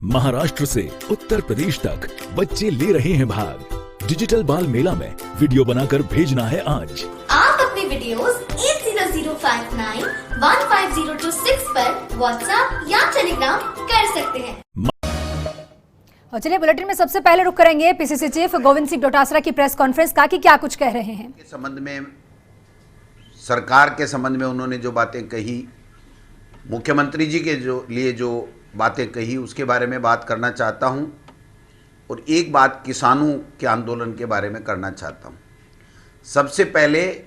महाराष्ट्र से उत्तर प्रदेश तक बच्चे ले रहे हैं भाग डिजिटल बाल मेला में वीडियो बनाकर भेजना है आज। आप अपने वीडियोस 8005915026 पर व्हाट्सएप या टेलीग्राम कर सकते हैं। और चलिए बुलेटिन में सबसे पहले रुक करेंगे पीसीसी चीफ गोविंद सिंह डोटासरा की प्रेस कॉन्फ्रेंस का कि क्या कुछ कह रहे हैं। के संबंध में सरकार के संबंध में उन्होंने जो बातें कही, मुख्यमंत्री जी के जो बातें कही, उसके बारे में बात करना चाहता हूं और एक बात किसानों के आंदोलन के बारे में करना चाहता हूं। सबसे पहले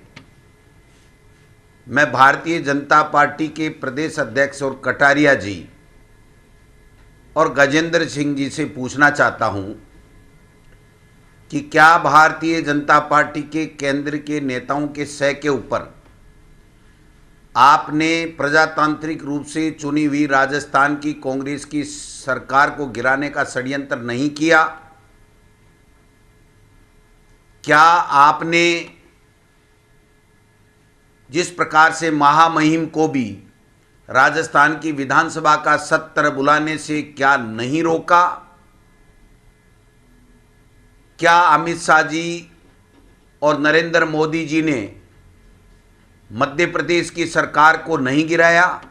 मैं भारतीय जनता पार्टी के प्रदेश अध्यक्ष और कटारिया जी और गजेंद्र सिंह जी से पूछना चाहता हूं कि क्या भारतीय जनता पार्टी के केंद्र के नेताओं के सह के ऊपर आपने प्रजातांत्रिक रूप से चुनी हुई राजस्थान की कांग्रेस की सरकार को गिराने का षड्यंत्र नहीं किया? क्या आपने जिस प्रकार से महामहिम को भी राजस्थान की विधानसभा का सत्र बुलाने से क्या नहीं रोका? क्या अमित शाह जी और नरेंद्र मोदी जी ने मध्य प्रदेश की सरकार को नहीं गिराया?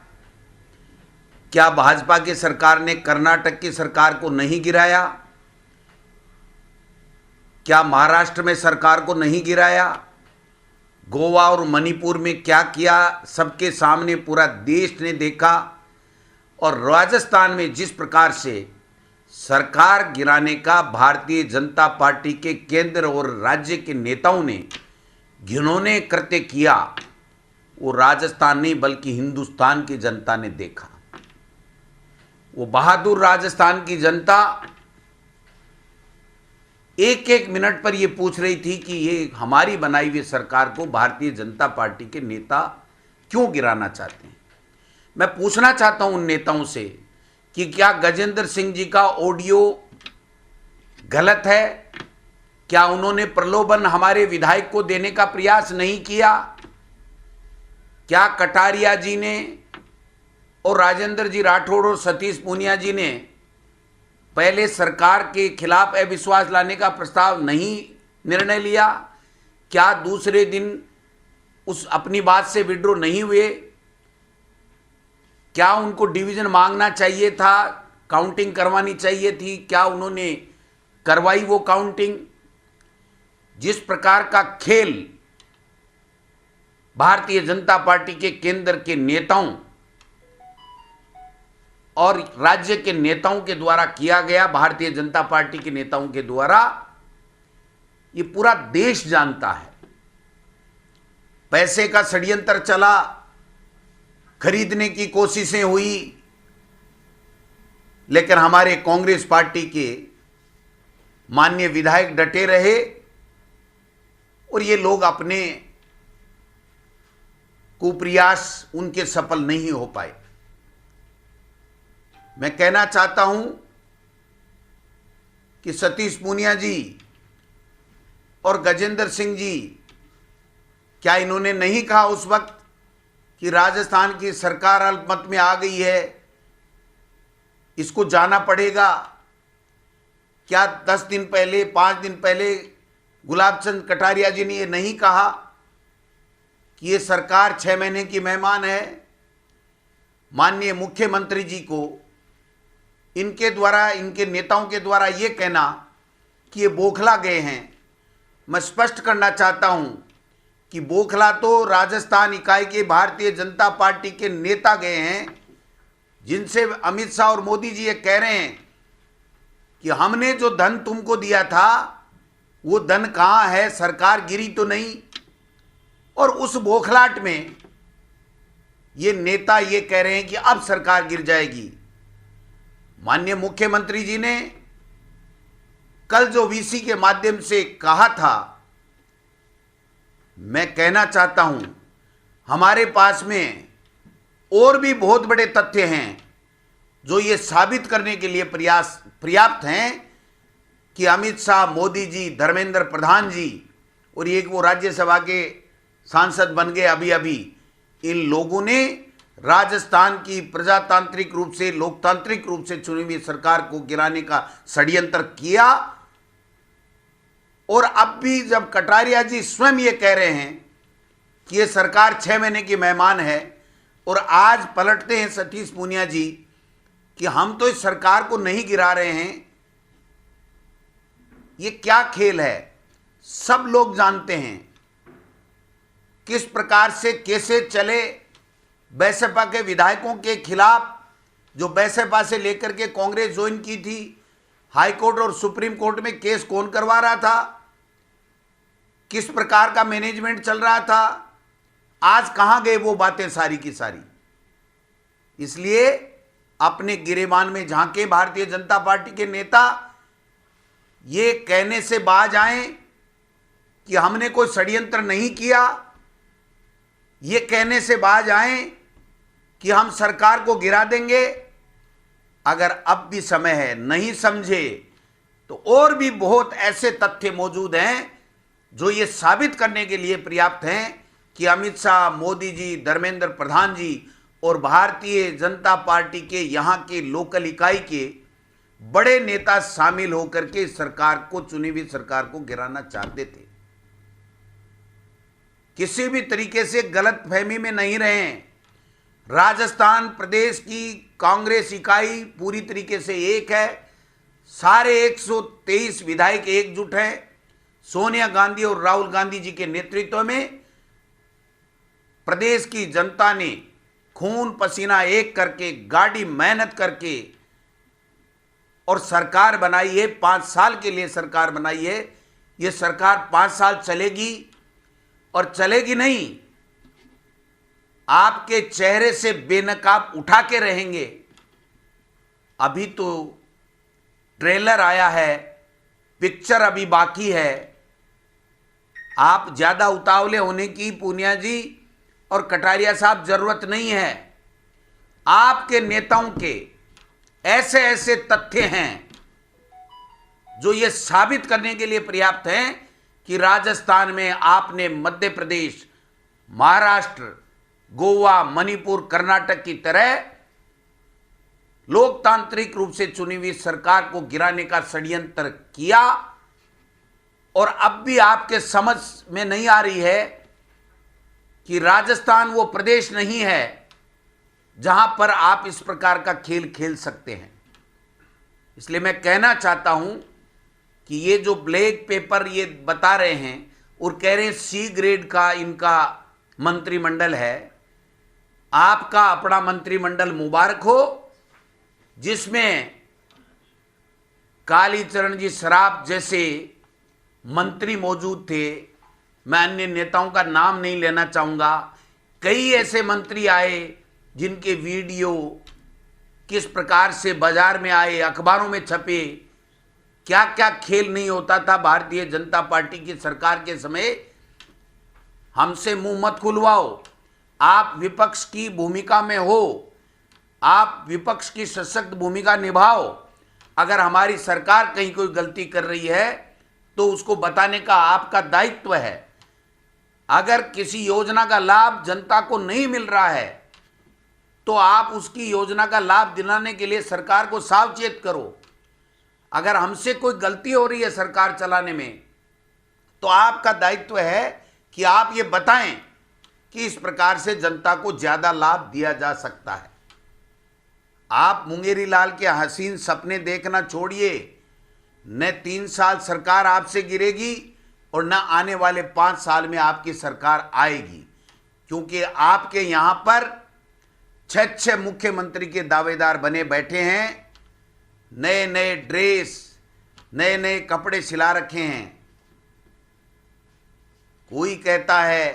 क्या भाजपा की सरकार ने कर्नाटक की सरकार को नहीं गिराया? क्या महाराष्ट्र में सरकार को नहीं गिराया? गोवा और मणिपुर में क्या किया सबके सामने पूरा देश ने देखा। और राजस्थान में जिस प्रकार से सरकार गिराने का भारतीय जनता पार्टी के केंद्र और राज्य के नेताओं ने घिनौने कृत्य किया, वो राजस्थान नहीं बल्कि हिंदुस्तान की जनता ने देखा। वो बहादुर राजस्थान की जनता एक एक मिनट पर ये पूछ रही थी कि ये हमारी बनाई हुई सरकार को भारतीय जनता पार्टी के नेता क्यों गिराना चाहते हैं। मैं पूछना चाहता हूं उन नेताओं से कि क्या गजेंद्र सिंह जी का ऑडियो गलत है? क्या उन्होंने प्रलोभन हमारे विधायक को देने का प्रयास नहीं किया? क्या कटारिया जी ने और राजेंद्र जी राठौड़ और सतीश पूनिया जी ने पहले सरकार के खिलाफ अविश्वास लाने का प्रस्ताव नहीं निर्णय लिया? क्या दूसरे दिन उस अपनी बात से विड्रॉ नहीं हुए? क्या उनको डिवीजन मांगना चाहिए था, काउंटिंग करवानी चाहिए थी? क्या उन्होंने करवाई वो काउंटिंग? जिस प्रकार का खेल भारतीय जनता पार्टी के केंद्र के नेताओं और राज्य के नेताओं के द्वारा किया गया, भारतीय जनता पार्टी के नेताओं के द्वारा, ये पूरा देश जानता है। पैसे का षड्यंत्र चला, खरीदने की कोशिशें हुई, लेकिन हमारे कांग्रेस पार्टी के माननीय विधायक डटे रहे और ये लोग अपने कुप्रयास उनके सफल नहीं हो पाए। मैं कहना चाहता हूं कि सतीश पूनिया जी और गजेंद्र सिंह जी, क्या इन्होंने नहीं कहा उस वक्त कि राजस्थान की सरकार अल्पमत में आ गई है, इसको जाना पड़ेगा? क्या 10 दिन पहले, 5 दिन पहले गुलाब चंद कटारिया जी ने ये नहीं कहा कि ये सरकार 6 महीने की मेहमान है? माननीय मुख्यमंत्री जी को इनके द्वारा, इनके नेताओं के द्वारा ये कहना कि ये बौखला गए हैं। मैं स्पष्ट करना चाहता हूं कि बौखला तो राजस्थान इकाई के भारतीय जनता पार्टी के नेता गए हैं, जिनसे अमित शाह और मोदी जी ये कह रहे हैं कि हमने जो धन तुमको दिया था वो धन कहां है, सरकार गिरी तो नहीं। और उस बौखलाहट में ये नेता ये कह रहे हैं कि अब सरकार गिर जाएगी। माननीय मुख्यमंत्री जी ने कल जो वीसी के माध्यम से कहा था, मैं कहना चाहता हूं हमारे पास में और भी बहुत बड़े तथ्य हैं जो ये साबित करने के लिए पर्याप्त हैं कि अमित शाह, मोदी जी, धर्मेंद्र प्रधान जी और एक वो राज्यसभा के सांसद बन गए अभी अभी, इन लोगों ने राजस्थान की प्रजातांत्रिक रूप से, लोकतांत्रिक रूप से चुनी हुई सरकार को गिराने का षड्यंत्र किया। और अब भी जब कटारिया जी स्वयं ये कह रहे हैं कि ये सरकार 6 महीने की मेहमान है, और आज पलटते हैं सतीश पूनिया जी कि हम तो इस सरकार को नहीं गिरा रहे हैं, ये क्या खेल है। सब लोग जानते हैं किस प्रकार से कैसे चले। बैसपा के विधायकों के खिलाफ, जो बैसपा से लेकर के कांग्रेस ज्वाइन की थी, हाईकोर्ट और सुप्रीम कोर्ट में केस कौन करवा रहा था, किस प्रकार का मैनेजमेंट चल रहा था, आज कहां गए वो बातें सारी की सारी। इसलिए अपने गिरेबान में झांके भारतीय जनता पार्टी के नेता, ये कहने से बाज आए कि हमने कोई षड्यंत्र नहीं किया, ये कहने से बाज आए कि हम सरकार को गिरा देंगे। अगर अब भी समय है, नहीं समझे तो और भी बहुत ऐसे तथ्य मौजूद हैं जो ये साबित करने के लिए पर्याप्त हैं कि अमित शाह, मोदी जी, धर्मेंद्र प्रधान जी और भारतीय जनता पार्टी के यहाँ के लोकल इकाई के बड़े नेता शामिल होकर के सरकार को, चुनी हुई सरकार को गिराना चाहते थे। किसी भी तरीके से गलत फहमी में नहीं रहे। राजस्थान प्रदेश की कांग्रेस इकाई पूरी तरीके से एक है। सारे 123 विधायक एकजुट हैं। सोनिया गांधी और राहुल गांधी जी के नेतृत्व में प्रदेश की जनता ने खून पसीना एक करके, गाड़ी मेहनत करके और सरकार बनाई है। 5 साल के लिए सरकार बनाई है। ये सरकार 5 साल चलेगी और चलेगी नहीं, आपके चेहरे से बेनकाब उठा के रहेंगे। अभी तो ट्रेलर आया है, पिक्चर अभी बाकी है। आप ज्यादा उतावले होने की पूनिया जी और कटारिया साहब जरूरत नहीं है। आपके नेताओं के ऐसे ऐसे तथ्य हैं जो ये साबित करने के लिए पर्याप्त हैं कि राजस्थान में आपने मध्य प्रदेश, महाराष्ट्र, गोवा, मणिपुर, कर्नाटक की तरह लोकतांत्रिक रूप से चुनी हुई सरकार को गिराने का षड्यंत्र किया। और अब भी आपके समझ में नहीं आ रही है कि राजस्थान वो प्रदेश नहीं है जहां पर आप इस प्रकार का खेल खेल सकते हैं। इसलिए मैं कहना चाहता हूं कि ये जो ब्लैक पेपर ये बता रहे हैं और कह रहे हैं सी ग्रेड का इनका मंत्रिमंडल है, आपका अपना मंत्रिमंडल मुबारक हो जिसमें कालीचरण जी सराफ जैसे मंत्री मौजूद थे। मैं अन्य नेताओं का नाम नहीं लेना चाहूंगा। कई ऐसे मंत्री आए जिनके वीडियो किस प्रकार से बाजार में आए, अखबारों में छपे, क्या क्या खेल नहीं होता था भारतीय जनता पार्टी की सरकार के समय। हमसे मुंह मत खुलवाओ। आप विपक्ष की भूमिका में हो, आप विपक्ष की सशक्त भूमिका निभाओ। अगर हमारी सरकार कहीं कोई गलती कर रही है तो उसको बताने का आपका दायित्व है। अगर किसी योजना का लाभ जनता को नहीं मिल रहा है तो आप उसकी योजना का लाभ दिलाने के लिए सरकार को सावचेत करो। अगर हमसे कोई गलती हो रही है सरकार चलाने में तो आपका दायित्व है कि आप ये बताएं कि इस प्रकार से जनता को ज्यादा लाभ दिया जा सकता है। आप मुंगेरी लाल के हसीन सपने देखना छोड़िए। न 3 साल सरकार आपसे गिरेगी और न आने वाले 5 साल में आपकी सरकार आएगी, क्योंकि आपके यहां पर 6 मुख्यमंत्री के दावेदार बने बैठे हैं। नए नए ड्रेस, नए नए कपड़े सिला रखे हैं। कोई कहता है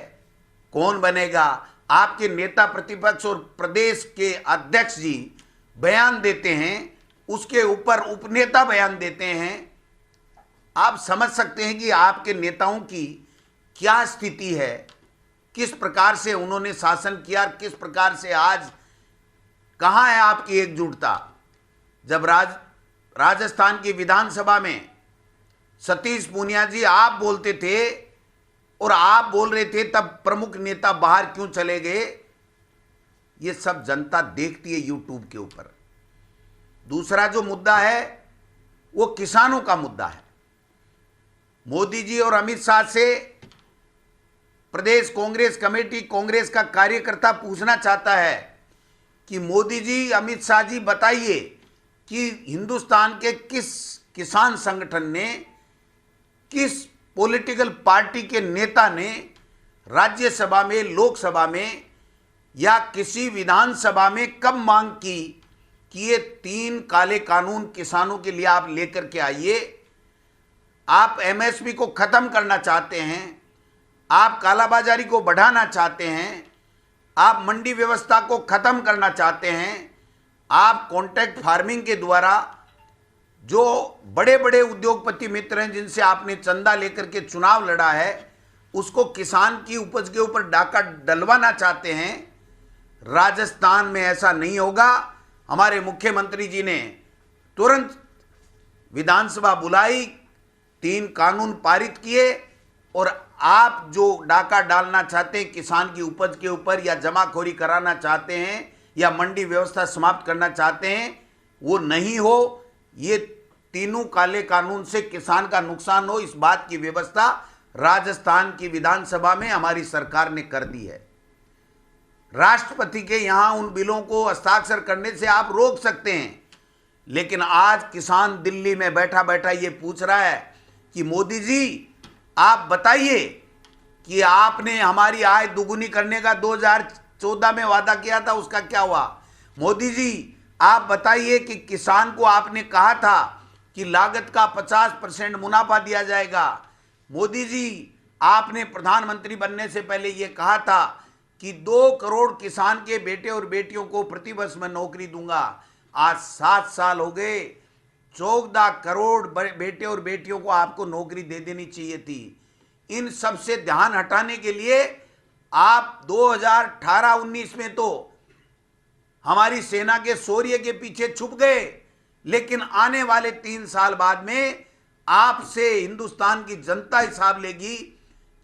कौन बनेगा। आपके नेता प्रतिपक्ष और प्रदेश के अध्यक्ष जी बयान देते हैं, उसके ऊपर उपनेता बयान देते हैं। आप समझ सकते हैं कि आपके नेताओं की क्या स्थिति है, किस प्रकार से उन्होंने शासन किया, किस प्रकार से आज कहां है आपकी एकजुटता। जब राजस्थान की विधानसभा में सतीश पूनिया जी आप बोलते थे और आप बोल रहे थे, तब प्रमुख नेता बाहर क्यों चले गए? ये सब जनता देखती है यूट्यूब के ऊपर। दूसरा जो मुद्दा है वो किसानों का मुद्दा है। मोदी जी और अमित शाह से प्रदेश कांग्रेस कमेटी, कांग्रेस का कार्यकर्ता पूछना चाहता है कि मोदी जी, अमित शाह जी बताइए कि हिंदुस्तान के किस किसान संगठन ने, किस पॉलिटिकल पार्टी के नेता ने राज्यसभा में, लोकसभा में या किसी विधानसभा में कब मांग की कि ये 3 काले कानून किसानों के लिए आप लेकर के आइए। आप एमएसपी को खत्म करना चाहते हैं, आप कालाबाजारी को बढ़ाना चाहते हैं, आप मंडी व्यवस्था को खत्म करना चाहते हैं, आप कॉन्ट्रैक्ट फार्मिंग के द्वारा जो बड़े बड़े उद्योगपति मित्र हैं जिनसे आपने चंदा लेकर के चुनाव लड़ा है, उसको किसान की उपज के ऊपर डाका डलवाना चाहते हैं। राजस्थान में ऐसा नहीं होगा। हमारे मुख्यमंत्री जी ने तुरंत विधानसभा बुलाई, 3 कानून पारित किए और आप जो डाका डालना चाहते हैं किसान की उपज के ऊपर, या जमाखोरी कराना चाहते हैं, या मंडी व्यवस्था समाप्त करना चाहते हैं, वो नहीं हो। ये तीनों काले कानून से किसान का नुकसान हो, इस बात की व्यवस्था राजस्थान की विधानसभा में हमारी सरकार ने कर दी है। राष्ट्रपति के यहां उन बिलों को हस्ताक्षर करने से आप रोक सकते हैं, लेकिन आज किसान दिल्ली में बैठा बैठा ये पूछ रहा है कि मोदी जी आप बताइए कि आपने हमारी आय दुगुनी करने का 2014 में वादा किया था, उसका क्या हुआ। मोदी जी आप बताइए कि किसान को आपने कहा था कि लागत का 50% मुनाफा दिया जाएगा। मोदी जी आपने प्रधानमंत्री बनने से पहले ये कहा था कि 2 करोड़ किसान के बेटे और बेटियों को प्रतिवर्ष में नौकरी दूंगा। आज 7 साल हो गए, 14 करोड़ बेटे और बेटियों को आपको नौकरी दे देनी चाहिए थी। इन सब से ध्यान हटाने के लिए आप 2018-19 में तो हमारी सेना के शौर्य के पीछे छुप गए, लेकिन आने वाले 3 साल बाद में आपसे हिंदुस्तान की जनता हिसाब लेगी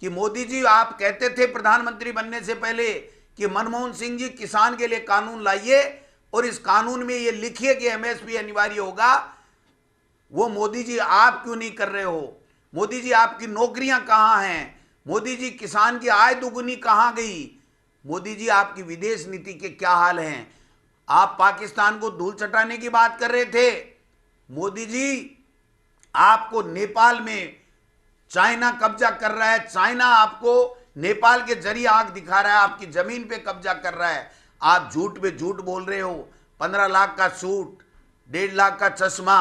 कि मोदी जी आप कहते थे प्रधानमंत्री बनने से पहले कि मनमोहन सिंह जी किसान के लिए कानून लाइए और इस कानून में ये लिखिए कि एमएसपी अनिवार्य होगा। वो मोदी जी आप क्यों नहीं कर रहे हो? मोदी जी आपकी नौकरियां कहां हैं? मोदी जी किसान की आय दुगुनी कहां गई? मोदी जी आपकी विदेश नीति के क्या हाल हैं? आप पाकिस्तान को धूल चटाने की बात कर रहे थे। मोदी जी आपको नेपाल में चाइना कब्जा कर रहा है, चाइना आपको नेपाल के जरिए आंख दिखा रहा है, आपकी जमीन पे कब्जा कर रहा है। आप झूठ पे झूठ बोल रहे हो। 15 लाख का सूट, 1.5 लाख का चश्मा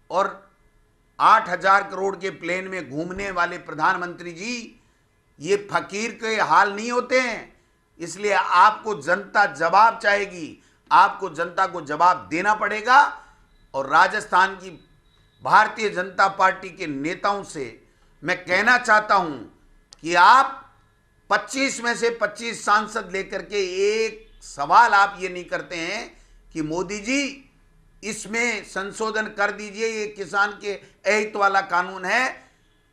और 8,000 करोड़ के प्लेन में घूमने वाले प्रधानमंत्री जी, ये फकीर के हाल नहीं होते हैं। इसलिए आपको जनता जवाब चाहेगी, आपको जनता को जवाब देना पड़ेगा। और राजस्थान की भारतीय जनता पार्टी के नेताओं से मैं कहना चाहता हूं कि आप 25 में से 25 सांसद लेकर के एक सवाल आप ये नहीं करते हैं कि मोदी जी इसमें संशोधन कर दीजिए, ये किसान के अहित वाला कानून है,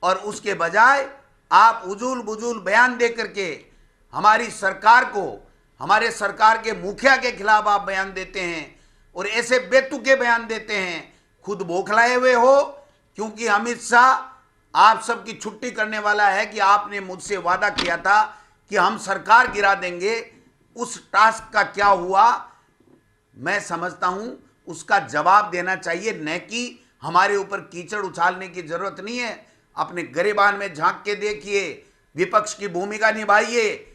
और उसके बजाय आप उजूल बुजूल बयान दे करके हमारी सरकार को, हमारे सरकार के मुखिया के खिलाफ आप बयान देते हैं और ऐसे बेतुके बयान देते हैं। खुद बौखलाए हुए हो, क्योंकि अमित शाह आप सबकी छुट्टी करने वाला है कि आपने मुझसे वादा किया था कि हम सरकार गिरा देंगे। उस टास्क का क्या हुआ? मैं समझता हूं उसका जवाब देना चाहिए, न कि हमारे ऊपर कीचड़ उछालने की जरूरत नहीं है। अपने गिरेबान में झांक के देखिए, विपक्ष की भूमिका निभाइए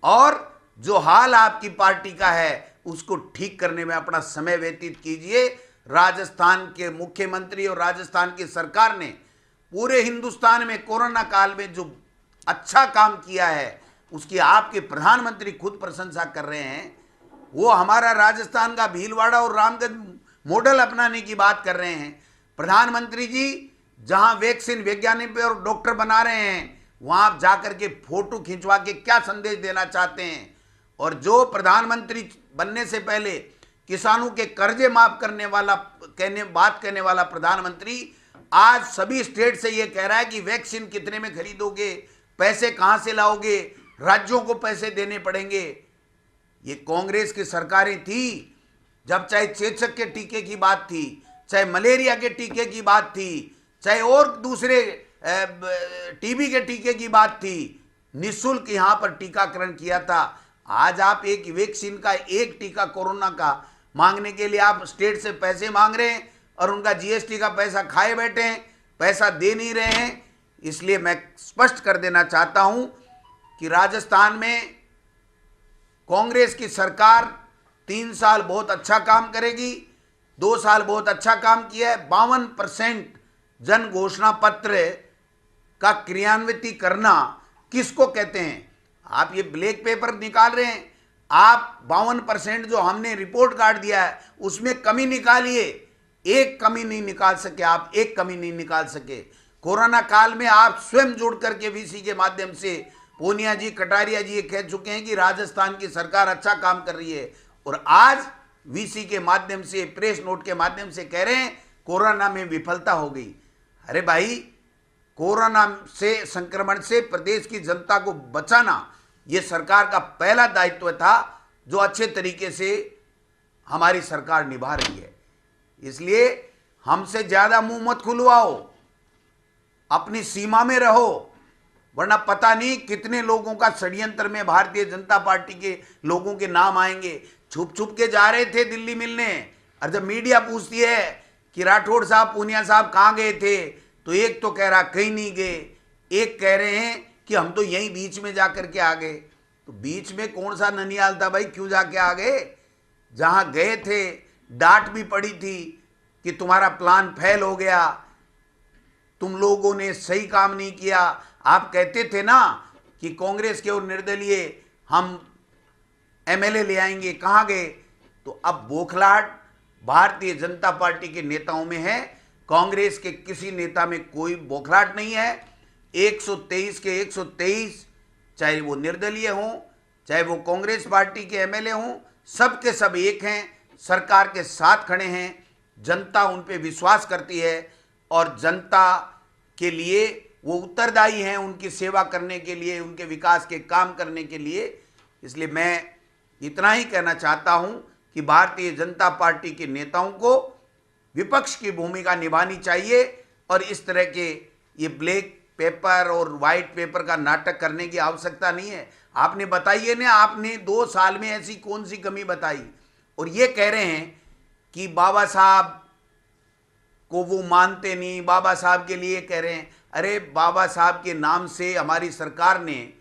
और जो हाल आपकी पार्टी का है उसको ठीक करने में अपना समय व्यतीत कीजिए। राजस्थान के मुख्यमंत्री और राजस्थान की सरकार ने पूरे हिंदुस्तान में कोरोना काल में जो अच्छा काम किया है उसकी आपके प्रधानमंत्री खुद प्रशंसा कर रहे हैं। वो हमारा राजस्थान का भीलवाड़ा और रामगंज मॉडल अपनाने की बात कर रहे हैं। प्रधानमंत्री जी जहां वैक्सीन वैज्ञानिक और डॉक्टर बना रहे हैं, वहां आप जाकर के फोटो खिंचवा के क्या संदेश देना चाहते हैं? और जो प्रधानमंत्री बनने से पहले किसानों के कर्जे माफ करने वाला बात करने वाला प्रधानमंत्री आज सभी स्टेट से ये कह रहा है कि वैक्सीन कितने में खरीदोगे, पैसे कहां से लाओगे, राज्यों को पैसे देने पड़ेंगे। ये कांग्रेस की सरकारें थी जब चाहे चेचक के टीके की बात थी, चाहे मलेरिया के टीके की बात थी, चाहे और दूसरे टीबी के टीके की बात थी, निःशुल्क यहां पर टीकाकरण किया था। आज आप एक वैक्सीन का, एक टीका कोरोना का मांगने के लिए आप स्टेट से पैसे मांग रहे हैं और उनका जीएसटी का पैसा खाए बैठे हैं, पैसा दे नहीं रहे हैं। इसलिए मैं स्पष्ट कर देना चाहता हूं कि राजस्थान में कांग्रेस की सरकार 3 साल बहुत अच्छा काम करेगी, 2 साल बहुत अच्छा काम किया है। 52% जन घोषणा पत्र का क्रियान्वित करना किसको कहते हैं? आप ये ब्लैक पेपर निकाल रहे हैं, आप 52% जो हमने रिपोर्ट कार्ड दिया है उसमें कमी निकालिए। एक कमी नहीं निकाल सके आप, एक कमी नहीं निकाल सके। कोरोना काल में आप स्वयं जुड़ करके वीसी के माध्यम से, पूनिया जी, कटारिया जी ये कह चुके हैं कि राजस्थान की सरकार अच्छा काम कर रही है, और आज वीसी के माध्यम से, प्रेस नोट के माध्यम से कह रहे हैं कोरोना में विफलता हो गई। अरे भाई, कोरोना से, संक्रमण से प्रदेश की जनता को बचाना ये सरकार का पहला दायित्व था, जो अच्छे तरीके से हमारी सरकार निभा रही है। इसलिए हमसे ज्यादा मुंह मत खुलवाओ, अपनी सीमा में रहो, वरना पता नहीं कितने लोगों का षड्यंत्र में भारतीय जनता पार्टी के लोगों के नाम आएंगे। छुप छुप के जा रहे थे दिल्ली मिलने, और जब मीडिया पूछती है कि राठौड़ साहब, पूनिया साहब कहाँ गए थे, तो एक तो कह रहा कहीं नहीं गए, एक कह रहे हैं कि हम तो यहीं बीच में जाकर के आ गए। तो बीच में कौन सा ननियाल था भाई, क्यों जाके आ गए? जहां गए थे डांट भी पड़ी थी कि तुम्हारा प्लान फेल हो गया, तुम लोगों ने सही काम नहीं किया। आप कहते थे ना कि कांग्रेस के और निर्दलीय हम एमएलए ले आएंगे, कहां गए? तो अब बौखलाहट भारतीय जनता पार्टी के नेताओं में है, कांग्रेस के किसी नेता में कोई बौखलाहट नहीं है। 123 के 123, चाहे वो निर्दलीय हों, चाहे वो कांग्रेस पार्टी के एमएलए हों, सब के सब एक हैं, सरकार के साथ खड़े हैं। जनता उन पे विश्वास करती है और जनता के लिए वो उत्तरदायी हैं, उनकी सेवा करने के लिए, उनके विकास के काम करने के लिए। इसलिए मैं इतना ही कहना चाहता हूं कि भारतीय जनता पार्टी के नेताओं को विपक्ष की भूमिका निभानी चाहिए, और इस तरह के ये ब्लैक पेपर और वाइट पेपर का नाटक करने की आवश्यकता नहीं है। आपने बताइए ना, आपने 2 साल में ऐसी कौन सी कमी बताई? और ये कह रहे हैं कि बाबा साहब को वो मानते नहीं, बाबा साहब के लिए कह रहे हैं। अरे बाबा साहब के नाम से हमारी सरकार ने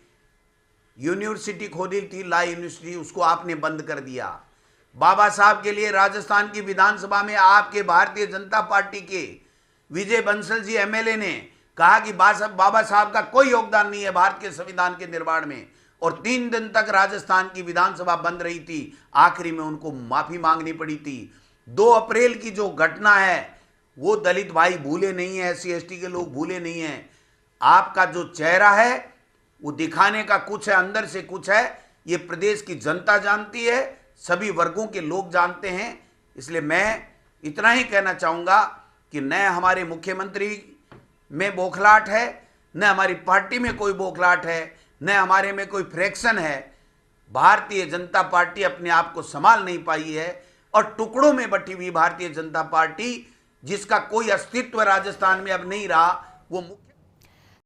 यूनिवर्सिटी खोली थी, ला यूनिवर्सिटी, उसको आपने बंद कर दिया। बाबा साहब के लिए राजस्थान की विधानसभा में आपके भारतीय जनता पार्टी के विजय बंसल जी एमएलए ने कहा कि बाबा साहब का कोई योगदान नहीं है भारत के संविधान के निर्माण में, और 3 दिन तक राजस्थान की विधानसभा बंद रही थी। आखिरी में उनको माफी मांगनी पड़ी थी। 2 अप्रैल की जो घटना है वो दलित भाई भूले नहीं है, SC ST के लोग भूले नहीं है। आपका जो चेहरा है वो दिखाने का कुछ है, अंदर से कुछ है, ये प्रदेश की जनता जानती है, सभी वर्गों के लोग जानते हैं। इसलिए मैं इतना ही कहना चाहूँगा कि न हमारे मुख्यमंत्री में बौखलाहट है, न हमारी पार्टी में कोई बौखलाहट है, न हमारे में कोई फ्रैक्शन है। भारतीय जनता पार्टी अपने आप को संभाल नहीं पाई है, और टुकड़ों में बटी हुई भारतीय जनता पार्टी, जिसका कोई अस्तित्व राजस्थान में अब नहीं रहा, वो